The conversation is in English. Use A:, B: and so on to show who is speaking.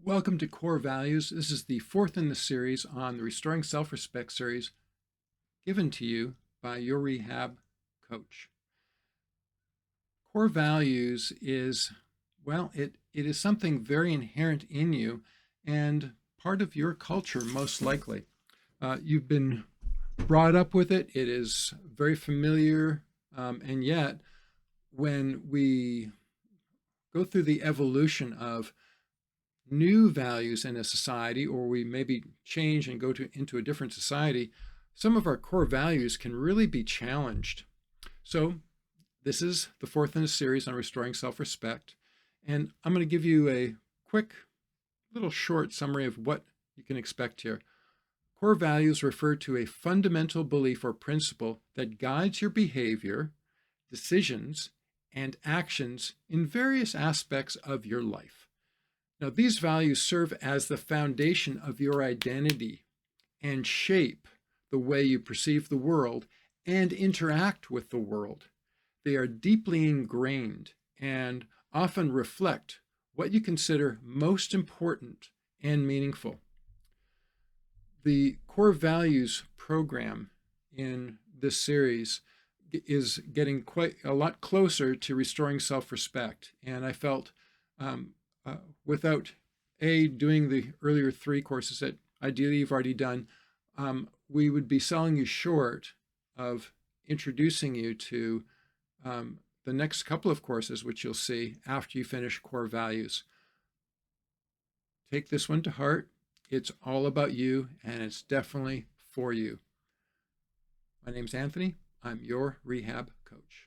A: Welcome to Core Values. This is the fourth in the series on the Restoring Self-Respect series given to you by your rehab coach. Core values is, it is something very inherent in you and part of your culture, most likely. You've been brought up with it. It is very familiar, and yet when we go through the evolution of new values in a society, or we maybe change and into a different society, some of our core values can really be challenged. So this is the fourth in a series on restoring self-respect, and I'm going to give you a quick little short summary of what you can expect here. Core values refer to a fundamental belief or principle that guides your behavior, decisions, and actions in various aspects of your life. Now, these values serve as the foundation of your identity and shape the way you perceive the world and interact with the world. They are deeply ingrained and often reflect what you consider most important and meaningful. The Core Values program in this series is getting quite a lot closer to restoring self-respect, and I felt without doing the earlier three courses that ideally you've already done, we would be selling you short of introducing you to the next couple of courses, which you'll see after you finish Core Values. Take this one to heart. It's all about you, and it's definitely for you. My name's Anthony. I'm your rehab coach.